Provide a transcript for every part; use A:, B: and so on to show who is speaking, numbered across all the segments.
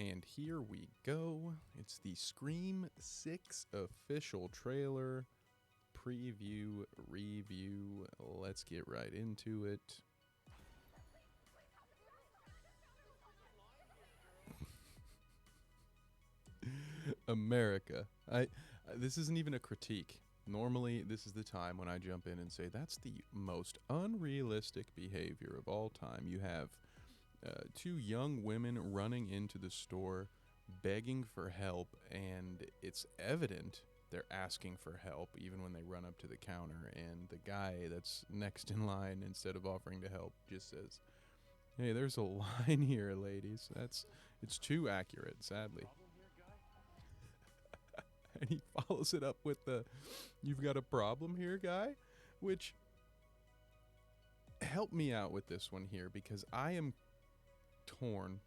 A: And here we go. It's the Scream 6 official trailer. Preview, review. Let's get right into it. America. This isn't even a critique. Normally, this is the time when I jump in and say that's the most unrealistic behavior of all time. You have two young women running into the store begging for help, and it's evident they're asking for help even when they run up to the counter, and the guy that's next in line, instead of offering to help, just says, "Hey, there's a line here, ladies." It's too accurate, sadly. And he follows it up with the, "You've got a problem here, guy?" Which, help me out with this one here, because I am torn.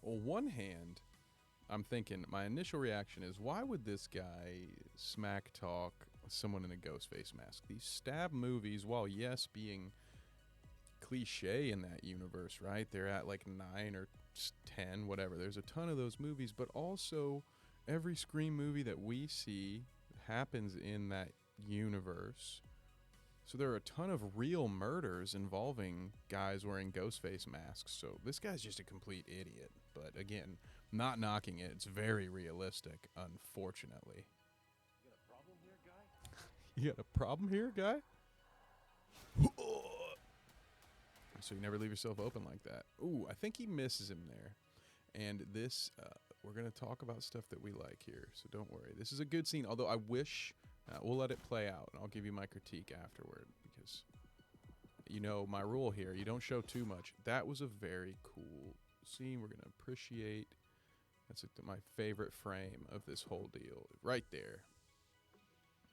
A: On one hand, I'm thinking, my initial reaction is, why would this guy smack talk someone in a Ghostface mask? These stab movies, while yes, being cliche in that universe, right? They're at like 9 or 10, whatever. There's a ton of those movies, but also every Scream movie that we see happens in that universe. So there are a ton of real murders involving guys wearing Ghostface masks. So this guy's just a complete idiot. But again, not knocking it. It's very realistic, unfortunately.
B: You got a problem here, guy?
A: You got a problem here, guy? So you never leave yourself open like that. Ooh, I think he misses him there. And this, we're going to talk about stuff that we like here. So don't worry. This is a good scene. Although I wish... we'll let it play out, and I'll give you my critique afterward, because, you know, my rule here, you don't show too much. That was a very cool scene. We're going to appreciate. That's my favorite frame of this whole deal. Right there.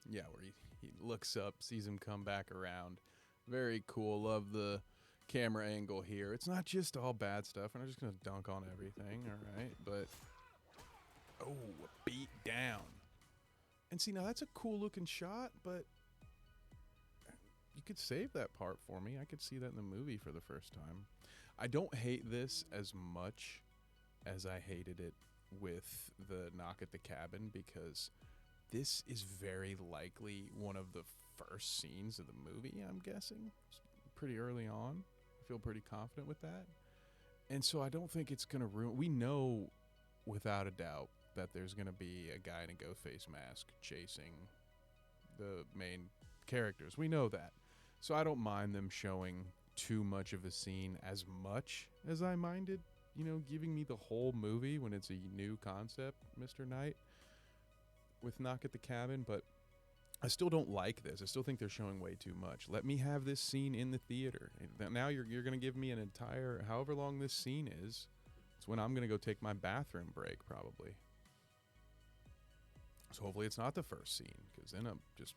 A: Yeah, where he looks up, sees him come back around. Very cool. Love the camera angle here. It's not just all bad stuff. We're not just going to dunk on everything, all right? But, oh, beat down. And see, now that's a cool looking shot, but you could save that part for me. I could see that in the movie for the first time. I don't hate this as much as I hated it with the knock at the cabin, because this is very likely one of the first scenes of the movie, I'm guessing. It's pretty early on. I feel pretty confident with that. And so I don't think it's going to ruin... We know without a doubt that there's going to be a guy in a Ghostface mask chasing the main characters. We know that. So I don't mind them showing too much of the scene, as much as I minded, you know, giving me the whole movie when it's a new concept, Mr. Knight, with Knock at the Cabin. But I still don't like this. I still think they're showing way too much. Let me have this scene in the theater. Now you're going to give me an entire, however long this scene is. It's when I'm going to go take my bathroom break, probably. So hopefully it's not the first scene, because then I'm just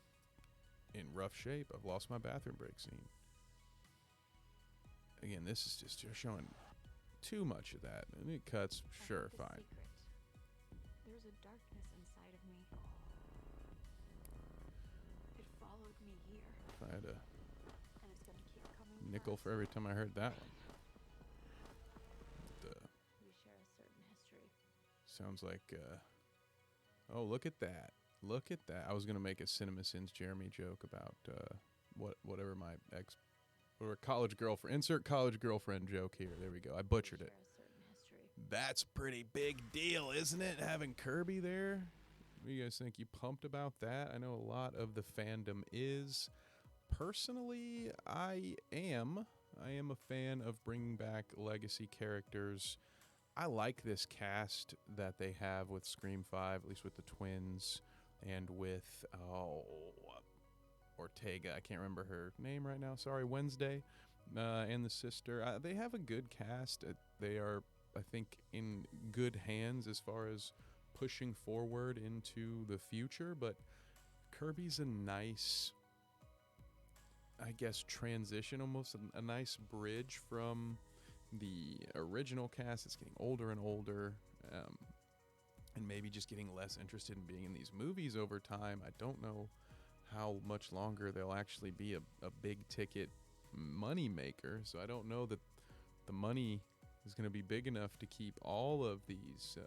A: in rough shape. I've lost my bathroom break scene. Again, this is just, you're showing too much of that. And it cuts, sure, fine.
C: Secret. There's a darkness inside of me. It followed me here,
A: If I had a
C: and it's gonna keep coming.
A: nickel for every time I heard that one.
C: We share a certain history.
A: Sounds like... oh, look at that. Look at that. I was going to make a CinemaSins Jeremy joke about whatever my ex... or college girlfriend... Insert college girlfriend joke here. There we go. I butchered it.
C: Share a certain history.
A: That's a pretty big deal, isn't it? Having Kirby there? What do you guys think? You pumped about that? I know a lot of the fandom is. Personally, I am a fan of bringing back legacy characters. I like this cast that they have with Scream 5, at least with the twins, and with, Ortega. I can't remember her name right now. Sorry, Wednesday, and the sister. They have a good cast. They are, I think, in good hands as far as pushing forward into the future, but Kirby's a nice, I guess, transition, almost a nice bridge from the original cast. It's getting older and older, and maybe just getting less interested in being in these movies over time. I don't know how much longer they'll actually be a big ticket money maker, so I don't know that the money is going to be big enough to keep all of these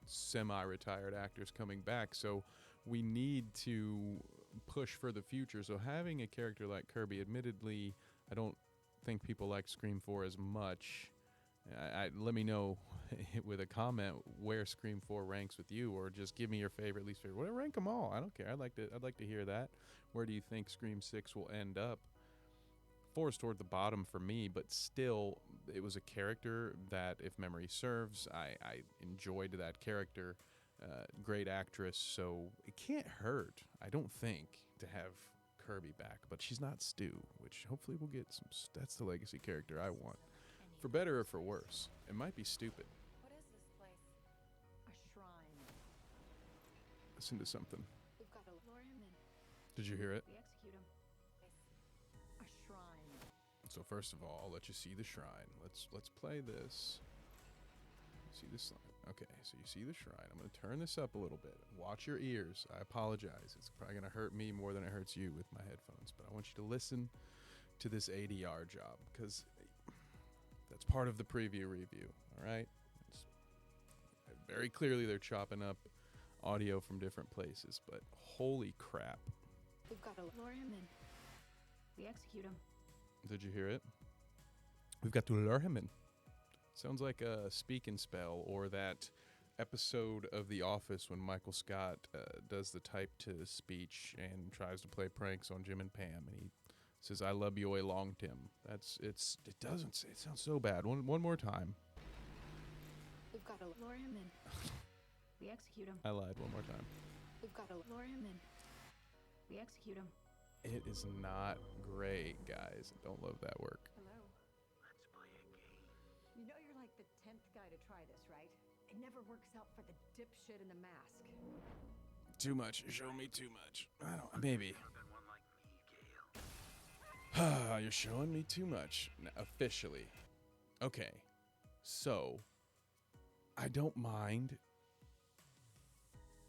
A: semi-retired actors coming back. So we need to push for the future. So having a character like Kirby, admittedly, I don't think people like Scream 4 as much. Let me know with a comment where Scream 4 ranks with you, or just give me your favorite, least favorite. Whatever, rank them all. I don't care. I'd like to hear that. Where do you think Scream 6 will end up? 4 is toward the bottom for me, but still, it was a character that, if memory serves, I enjoyed that character. Great actress, so it can't hurt, I don't think, to have Kirby back. But she's not Stu, which hopefully we'll get some. That's the legacy character I want. For better or for worse. It might be stupid.
D: What is this place? A shrine.
A: Listen to something.
D: We've got to lure him in.
A: Did you hear it?
D: We execute him. A shrine.
A: So first of all, I'll let you see the shrine. Let's play this. See this line. Okay, so you see the shrine. I'm going to turn this up a little bit. Watch your ears. I apologize. It's probably going to hurt me more than it hurts you with my headphones, but I want you to listen to this ADR job, because that's part of the preview review, all right? It's very clearly they're chopping up audio from different places, but holy crap.
D: We've got to lure him in. We execute him.
A: Did you hear it? We've got to lure him in. Sounds like a speak and spell, or that episode of The Office when Michael Scott does the type to speech and tries to play pranks on Jim and Pam, and he says, "I love you, a long Tim." It sounds so bad. One more time.
D: We've got to lure him in. We execute him.
A: I lied. One more time.
D: We've got to lure him in. We execute him.
A: It is not great, guys. I don't love that work.
E: Hello.
B: Let's play a game.
E: You know you're like the 10th guy to try this, right? It never works out for the dipshit in the mask.
A: Too much. You're showing me too much. I don't. Maybe.
B: Been one like me, Gale.
A: You're showing me too much. Officially. Okay. So, I don't mind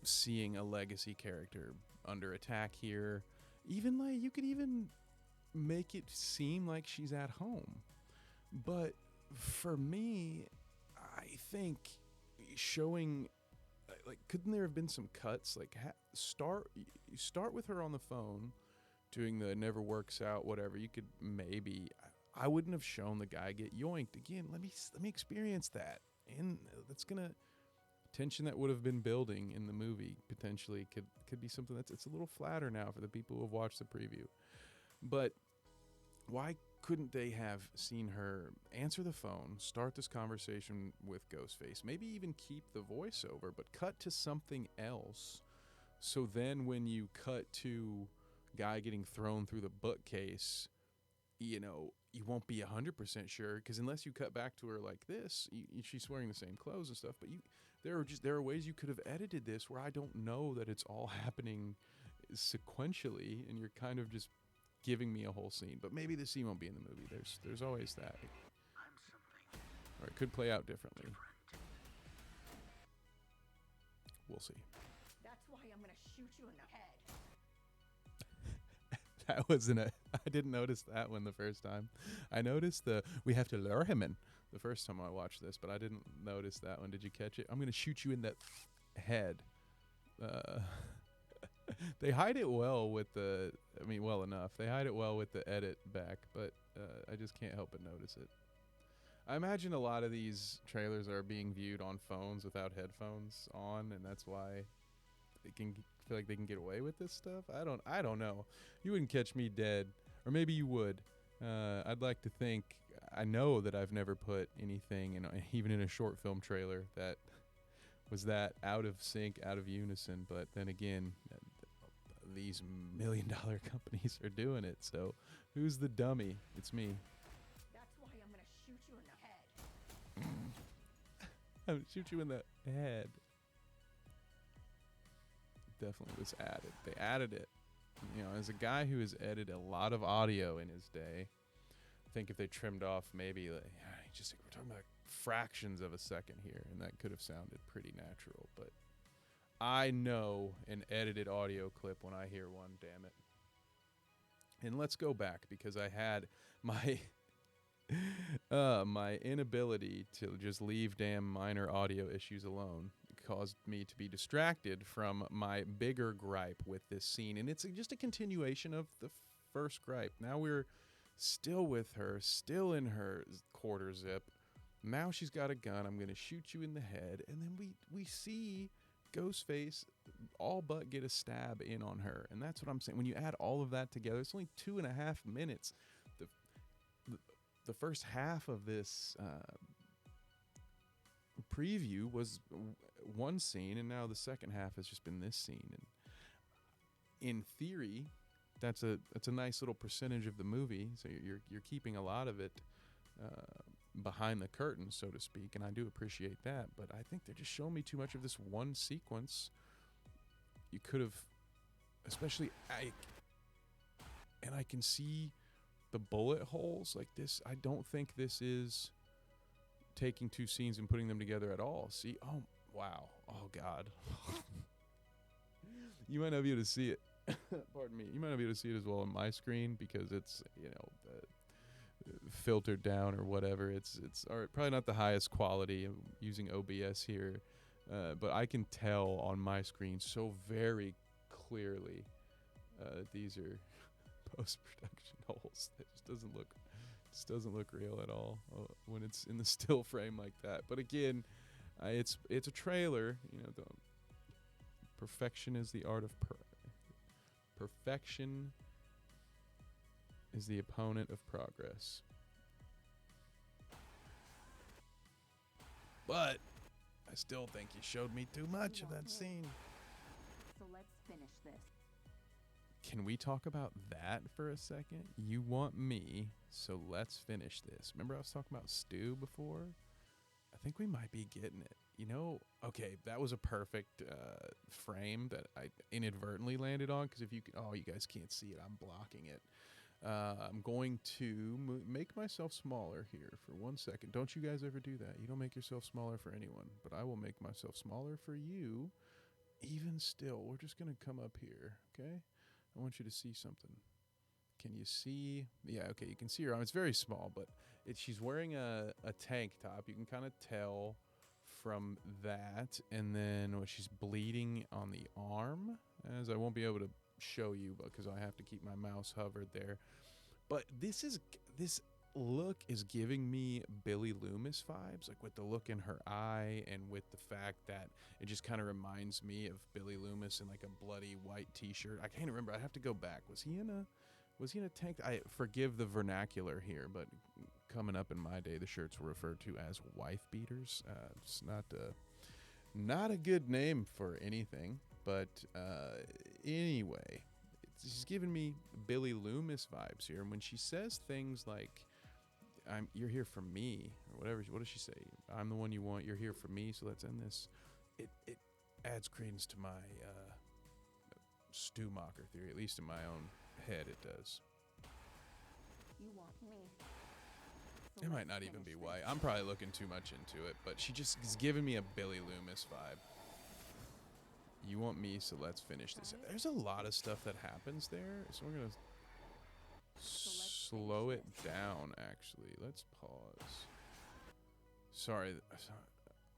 A: seeing a legacy character under attack here. Even like, you could even make it seem like she's at home. But for me, I think showing, like, couldn't there have been some cuts? Like, start with her on the phone doing the never works out, whatever. You could maybe, I wouldn't have shown the guy get yoinked again. Let me experience that. And that's gonna, tension that would have been building in the movie potentially could be something it's a little flatter now for the people who have watched the preview. But why couldn't they have seen her answer the phone, start this conversation with Ghostface, maybe even keep the voiceover, but cut to something else, so then when you cut to guy getting thrown through the bookcase, you know, you won't be 100% sure, because unless you cut back to her like this, she's wearing the same clothes and stuff, but there are ways you could have edited this where I don't know that it's all happening sequentially, and you're kind of just giving me a whole scene. But maybe the scene won't be in the movie. There's always that.
B: I'm something
A: Or it could play out differently.
B: different.
A: We'll see.
E: That's why I'm gonna shoot you in the head.
A: That wasn't I didn't notice that one the first time. I noticed we have to lure him in the first time I watched this, but I didn't notice that one. Did you catch it? I'm going to shoot you in the head. They hide it well with well enough. They hide it well with the edit back, but I just can't help but notice it. I imagine a lot of these trailers are being viewed on phones without headphones on, and that's why they can feel like they can get away with this stuff. I don't know. You wouldn't catch me dead, or maybe you would. I'd like to think. I know that I've never put anything even in a short film trailer that was that out of sync, out of unison. But then again, these $1 million companies are doing it. So who's the dummy? It's me.
E: That's why I'm gonna shoot you in the head.
A: I'm gonna shoot you in the head. Definitely was added. They added it. You know, as a guy who has edited a lot of audio in his day, I think if they trimmed off maybe we're talking about fractions of a second here, and that could have sounded pretty natural. But I know an edited audio clip when I hear one, damn it. And let's go back, because I had my My inability to just leave damn minor audio issues alone caused me to be distracted from my bigger gripe with this scene. And it's just a continuation of the first gripe. Now we're still with her, still in her quarter zip. Now she's got a gun. I'm going to shoot you in the head. And then we see Ghostface all but get a stab in on her. And that's what I'm saying. When you add all of that together, it's only 2.5 minutes. The first half of this preview was one scene, and now the second half has just been this scene. And in theory, that's a nice little percentage of the movie. So you're keeping a lot of it behind the curtain, so to speak, and I do appreciate that. But I think they're just showing me too much of this one sequence. You could have, especially I can see the bullet holes like this. I don't think this is taking two scenes and putting them together at all. See, oh wow, oh god. You might not be able to see it. Pardon me. You might not be able to see it as well on my screen because it's, you know, filtered down or whatever. It's probably not the highest quality. I'm using OBS here, but I can tell on my screen so very clearly these are post-production holes. It just doesn't look real at all when it's in the still frame like that. But again, it's a trailer. You know, perfection is the art of perfection is the opponent of progress. But I still think you showed me too much of that scene.
E: So let's finish this.
A: Can we talk about that for a second? You want me, so let's finish this. Remember I was talking about stew before? I think we might be getting it. You know, okay, that was a perfect frame that I inadvertently landed on, because if you can, oh, you guys can't see it, I'm blocking it. I'm going to make myself smaller here for 1 second. Don't you guys ever do that? You don't make yourself smaller for anyone, but I will make myself smaller for you. Even still, we're just going to come up here, okay? I want you to see something. Can you see? Yeah, okay, you can see her arm. It's very small, but she's wearing a tank top. You can kind of tell from that. And then she's bleeding on the arm, as I won't be able to show you because I have to keep my mouse hovered there. But this look is giving me Billy Loomis vibes, like with the look in her eye and with the fact that it just kind of reminds me of Billy Loomis in like a bloody white t-shirt. I can't remember. I have to go back. Was he in a tank? I forgive the vernacular here, but coming up in my day, the shirts were referred to as wife beaters. It's not a good name for anything, but anyway, she's giving me Billy Loomis vibes here. And when she says things like, you're here for me, or whatever. What does she say? I'm the one you want. You're here for me. So let's end this. It adds credence to my Stu Mocker theory, at least in my own head. It does.
E: You want me. So
A: It might not even be why. I'm probably looking too much into it, but she just is giving me a Billy Loomis vibe. You want me, so let's finish this. There's a lot of stuff that happens there, so we're gonna slow it down. Actually, let's pause. Sorry,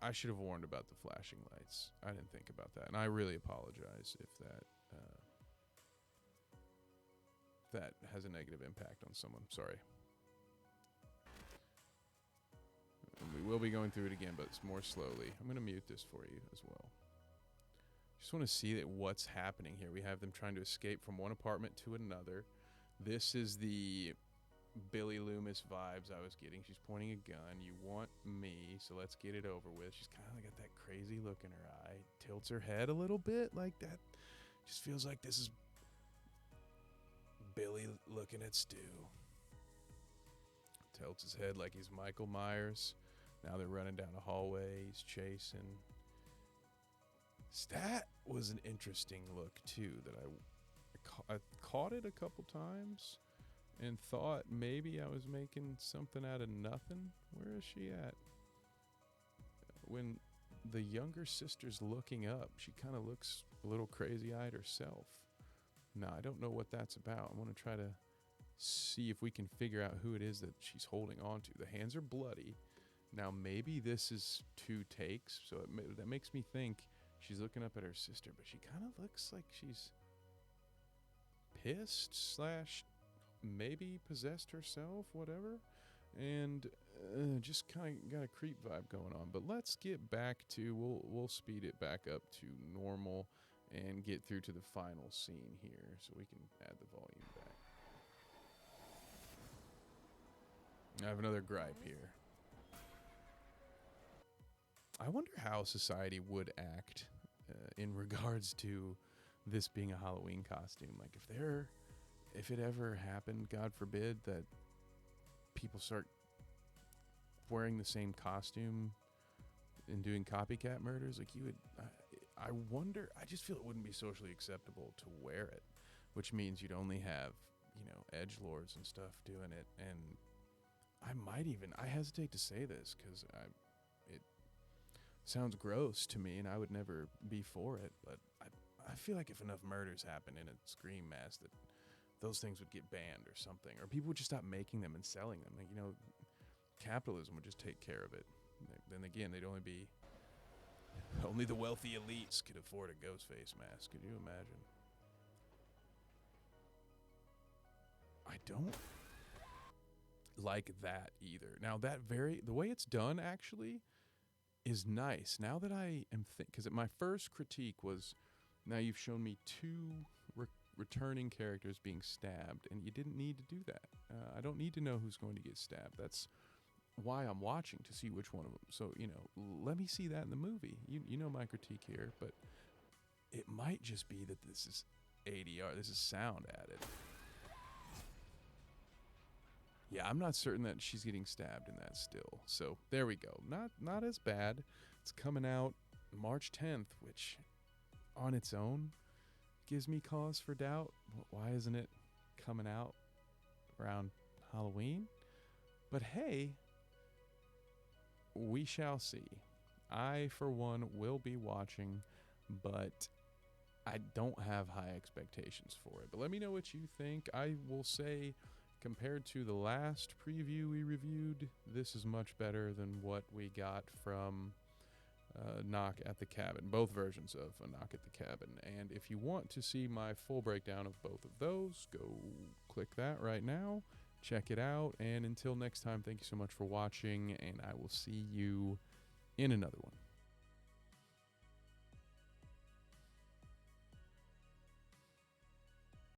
A: I should have warned about the flashing lights. I didn't think about that, and I really apologize if that has a negative impact on someone. Sorry. And we will be going through it again, but it's more slowly. I'm going to mute this for you as well. Just want to see that what's happening here. We have them trying to escape from one apartment to another. This is the Billy Loomis vibes I was getting. She's pointing a gun. You want me, so let's get it over with. She's kind of got that crazy look in her eye. Tilts her head a little bit like that. Just feels like this is Billy looking at Stu. Tilts his head like he's Michael Myers. Now they're running down a hallway. He's chasing. That was an interesting look too, that I caught it a couple times and thought maybe I was making something out of nothing. Where is she at? When the younger sister's looking up, she kind of looks a little crazy-eyed herself. Now, I don't know what that's about. I want to try to see if we can figure out who it is that she's holding on to. The hands are bloody. Now, maybe this is 2 takes, so that makes me think she's looking up at her sister, but she kind of looks like she's pissed slash maybe possessed herself, whatever. And just kind of got a creep vibe going on. But let's get back to, we'll speed it back up to normal and get through to the final scene here so we can add the volume back. I have another gripe here. I wonder how society would act in regards to this being a Halloween costume. Like if it ever happened, God forbid, that people start wearing the same costume and doing copycat murders, like you would, I wonder, I just feel it wouldn't be socially acceptable to wear it, which means you'd only have, edgelords and stuff doing it. And I hesitate to say this because it sounds gross to me and I would never be for it, but I feel like if enough murders happen in a Scream mask that those things would get banned or something, or people would just stop making them and selling them. Like, capitalism would just take care of it. Then again, they'd only the wealthy elites could afford a Ghostface mask. Could you imagine? I don't like that either. Now the way it's done actually is nice. Now that I am because my first critique was, now you've shown me 2 returning characters being stabbed, and you didn't need to do that. I don't need to know who's going to get stabbed. That's why I'm watching, to see which one of them. So, let me see that in the movie. You know my critique here, but it might just be that this is ADR. This is sound added. Yeah, I'm not certain that she's getting stabbed in that still. So there we go. Not as bad. It's coming out March 10th, which on its own gives me cause for doubt. Why isn't it coming out around Halloween? But hey, we shall see. I, for one, will be watching, but I don't have high expectations for it. But let me know what you think. I will say, compared to the last preview we reviewed, this is much better than what we got from Knock at the Cabin, both versions of A Knock at the Cabin. And if you want to see my full breakdown of both of those, go click that right now. Check it out. And until next time, thank you so much for watching, and I will see you in another one.